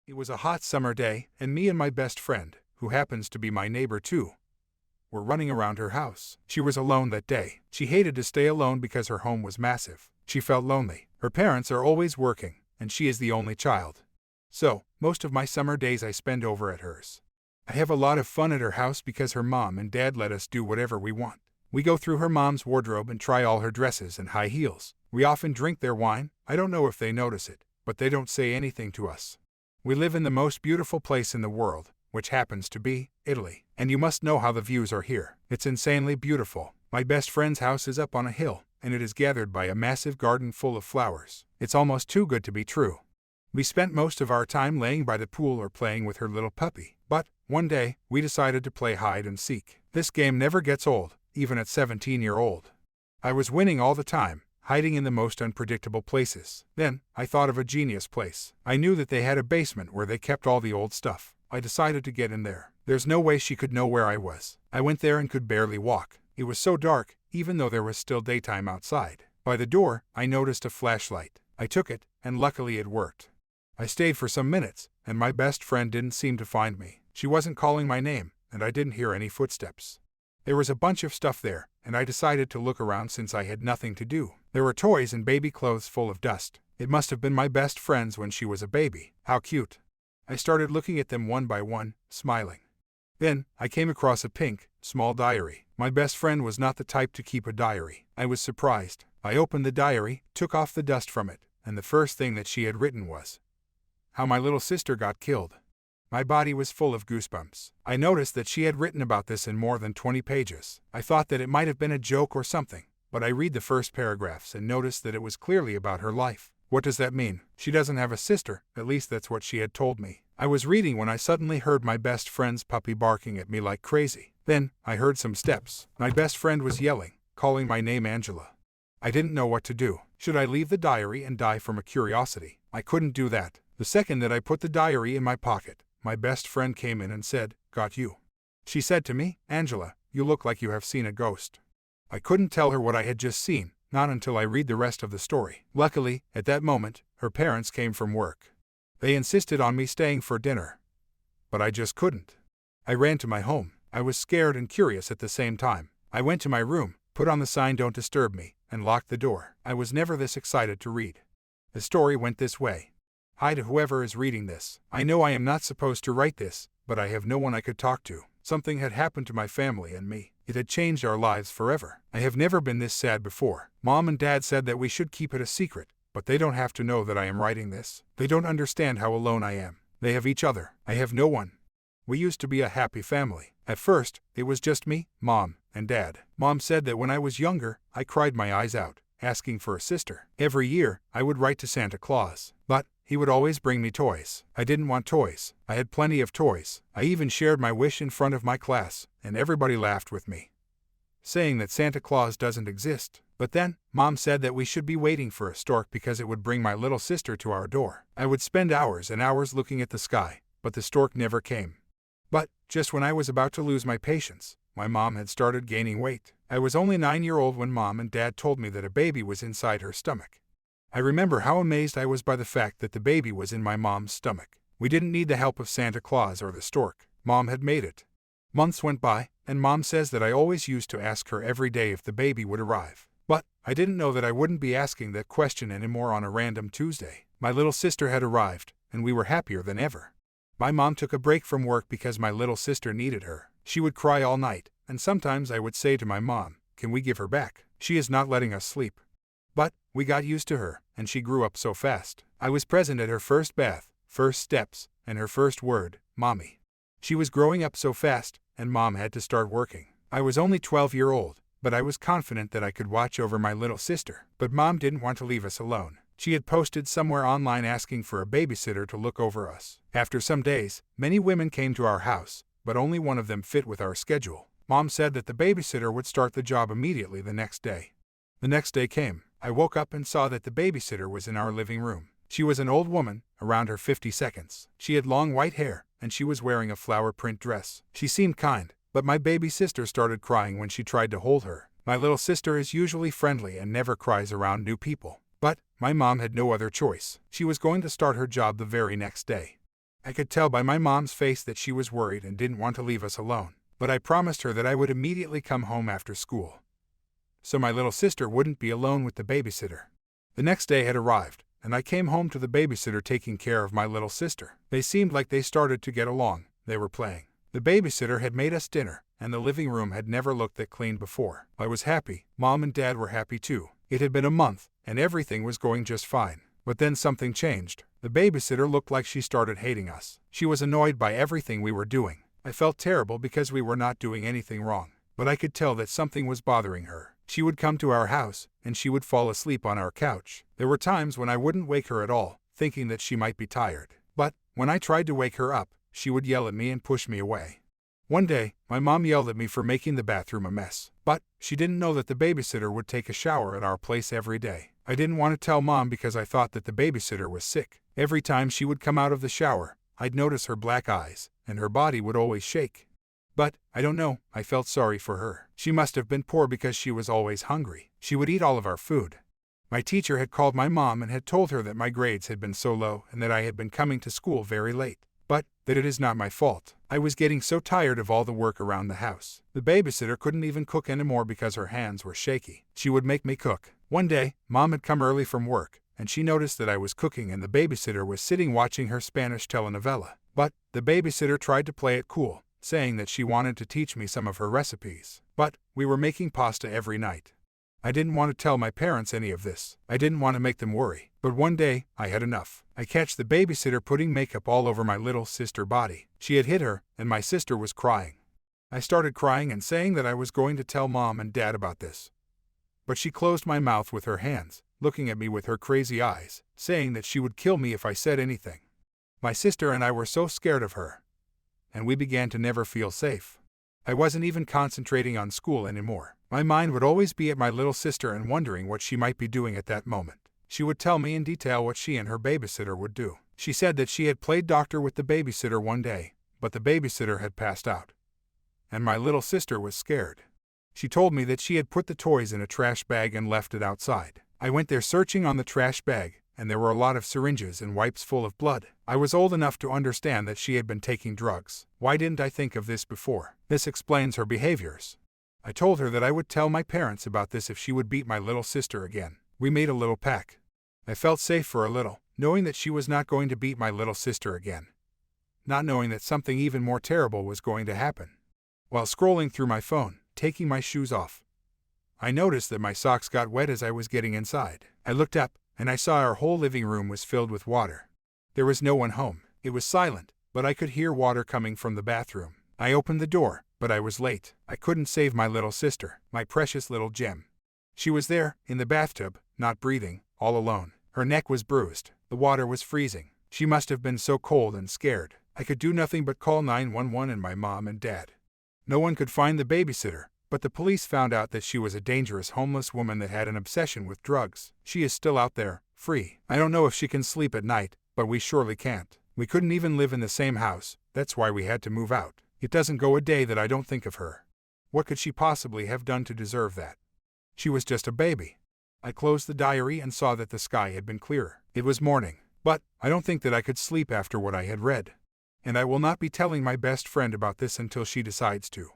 It was a hot summer day, and me and my best friend, who happens to be my neighbor too, were running around her house. She was alone that day. She hated to stay alone because her home was massive. She felt lonely. Her parents are always working, and she is the only child. So, most of my summer days I spend over at hers. I have a lot of fun at her house because her mom and dad let us do whatever we want. We go through her mom's wardrobe and try all her dresses and high heels. We often drink their wine. I don't know if they notice it, but they don't say anything to us. We live in the most beautiful place in the world, which happens to be Italy. And you must know how the views are here. It's insanely beautiful. My best friend's house is up on a hill, and it is gathered by a massive garden full of flowers. It's almost too good to be true. We spent most of our time laying by the pool or playing with her little puppy. But, one day, we decided to play hide and seek. This game never gets old, even at 17-year-old. I was winning all the time, hiding in the most unpredictable places. Then, I thought of a genius place. I knew that they had a basement where they kept all the old stuff. I decided to get in there. There's no way she could know where I was. I went there and could barely walk. It was so dark, even though there was still daytime outside. By the door, I noticed a flashlight. I took it, and luckily it worked. I stayed for some minutes, and my best friend didn't seem to find me. She wasn't calling my name, and I didn't hear any footsteps. There was a bunch of stuff there, and I decided to look around since I had nothing to do. There were toys and baby clothes full of dust. It must have been my best friend's when she was a baby. How cute. I started looking at them one by one, smiling. Then, I came across a pink, small diary. My best friend was not the type to keep a diary. I was surprised. I opened the diary, took off the dust from it, and the first thing that she had written was, "How my little sister got killed." My body was full of goosebumps. I noticed that she had written about this in more than 20 pages. I thought that it might have been a joke or something, but I read the first paragraphs and noticed that it was clearly about her life. What does that mean? She doesn't have a sister, at least that's what she had told me. I was reading when I suddenly heard my best friend's puppy barking at me like crazy. Then, I heard some steps. My best friend was yelling, calling my name Angela. I didn't know what to do. Should I leave the diary and die from a curiosity? I couldn't do that. The second that I put the diary in my pocket, my best friend came in and said, "Got you." She said to me, "Angela, you look like you have seen a ghost." I couldn't tell her what I had just seen, not until I read the rest of the story. Luckily, at that moment, her parents came from work. They insisted on me staying for dinner. But I just couldn't. I ran to my home. I was scared and curious at the same time. I went to my room, put on the sign "Don't disturb me," and locked the door. I was never this excited to read. The story went this way. Hi to whoever is reading this. I know I am not supposed to write this, but I have no one I could talk to. Something had happened to my family and me. It had changed our lives forever. I have never been this sad before. Mom and Dad said that we should keep it a secret, but they don't have to know that I am writing this. They don't understand how alone I am. They have each other. I have no one. We used to be a happy family. At first, it was just me, Mom, and Dad. Mom said that when I was younger, I cried my eyes out, asking for a sister. Every year, I would write to Santa Claus, but he would always bring me toys. I didn't want toys. I had plenty of toys. I even shared my wish in front of my class, and everybody laughed with me, saying that Santa Claus doesn't exist. But then, Mom said that we should be waiting for a stork because it would bring my little sister to our door. I would spend hours and hours looking at the sky, but the stork never came. But, just when I was about to lose my patience, my mom had started gaining weight. I was only 9-year-old when Mom and Dad told me that a baby was inside her stomach. I remember how amazed I was by the fact that the baby was in my mom's stomach. We didn't need the help of Santa Claus or the stork. Mom had made it. Months went by, and Mom says that I always used to ask her every day if the baby would arrive. But, I didn't know that I wouldn't be asking that question anymore on a random Tuesday. My little sister had arrived, and we were happier than ever. My mom took a break from work because my little sister needed her. She would cry all night, and sometimes I would say to my mom, "Can we give her back? She is not letting us sleep." But, we got used to her, and she grew up so fast. I was present at her first bath, first steps, and her first word, "Mommy." She was growing up so fast, and Mom had to start working. I was only 12-year-old, but I was confident that I could watch over my little sister. But Mom didn't want to leave us alone. She had posted somewhere online asking for a babysitter to look over us. After some days, many women came to our house, but only one of them fit with our schedule. Mom said that the babysitter would start the job immediately the next day. The next day came. I woke up and saw that the babysitter was in our living room. She was an old woman, around her 50s. She had long white hair, and she was wearing a flower print dress. She seemed kind, but my baby sister started crying when she tried to hold her. My little sister is usually friendly and never cries around new people. But, my mom had no other choice. She was going to start her job the very next day. I could tell by my mom's face that she was worried and didn't want to leave us alone, but I promised her that I would immediately come home after school, so my little sister wouldn't be alone with the babysitter. The next day had arrived, and I came home to the babysitter taking care of my little sister. They seemed like they started to get along. They were playing. The babysitter had made us dinner, and the living room had never looked that clean before. I was happy. Mom and Dad were happy too. It had been a month, and everything was going just fine. But then something changed. The babysitter looked like she started hating us. She was annoyed by everything we were doing. I felt terrible because we were not doing anything wrong, but I could tell that something was bothering her. She would come to our house, and she would fall asleep on our couch. There were times when I wouldn't wake her at all, thinking that she might be tired. But when I tried to wake her up, she would yell at me and push me away. One day, my mom yelled at me for making the bathroom a mess, but she didn't know that the babysitter would take a shower at our place every day. I didn't want to tell Mom because I thought that the babysitter was sick. Every time she would come out of the shower, I'd notice her black eyes, and her body would always shake. But, I don't know, I felt sorry for her. She must have been poor because she was always hungry. She would eat all of our food. My teacher had called my mom and had told her that my grades had been so low and that I had been coming to school very late. But that it is not my fault. I was getting so tired of all the work around the house. The babysitter couldn't even cook anymore because her hands were shaky. She would make me cook. One day, Mom had come early from work, and she noticed that I was cooking and the babysitter was sitting watching her Spanish telenovela. But the babysitter tried to play it cool, saying that she wanted to teach me some of her recipes. But we were making pasta every night. I didn't want to tell my parents any of this. I didn't want to make them worry. But one day, I had enough. I catch the babysitter putting makeup all over my little sister's body. She had hit her, and my sister was crying. I started crying and saying that I was going to tell Mom and Dad about this. But she closed my mouth with her hands, looking at me with her crazy eyes, saying that she would kill me if I said anything. My sister and I were so scared of her, and we began to never feel safe. I wasn't even concentrating on school anymore. My mind would always be at my little sister and wondering what she might be doing at that moment. She would tell me in detail what she and her babysitter would do. She said that she had played doctor with the babysitter one day, but the babysitter had passed out, and my little sister was scared. She told me that she had put the toys in a trash bag and left it outside. I went there searching on the trash bag, and there were a lot of syringes and wipes full of blood. I was old enough to understand that she had been taking drugs. Why didn't I think of this before? This explains her behaviors. I told her that I would tell my parents about this if she would beat my little sister again. We made a little pact. I felt safe for a little, knowing that she was not going to beat my little sister again, not knowing that something even more terrible was going to happen. While scrolling through my phone, taking my shoes off, I noticed that my socks got wet as I was getting inside. I looked up, and I saw our whole living room was filled with water. There was no one home. It was silent, but I could hear water coming from the bathroom. I opened the door, but I was late. I couldn't save my little sister, my precious little gem. She was there, in the bathtub, not breathing, all alone. Her neck was bruised. The water was freezing. She must have been so cold and scared. I could do nothing but call 911 and my mom and dad. No one could find the babysitter, but the police found out that she was a dangerous homeless woman that had an obsession with drugs. She is still out there, free. I don't know if she can sleep at night, but we surely can't. We couldn't even live in the same house. That's why we had to move out. It doesn't go a day that I don't think of her. What could she possibly have done to deserve that? She was just a baby. I closed the diary and saw that the sky had been clearer. It was morning, but I don't think that I could sleep after what I had read. And I will not be telling my best friend about this until she decides to.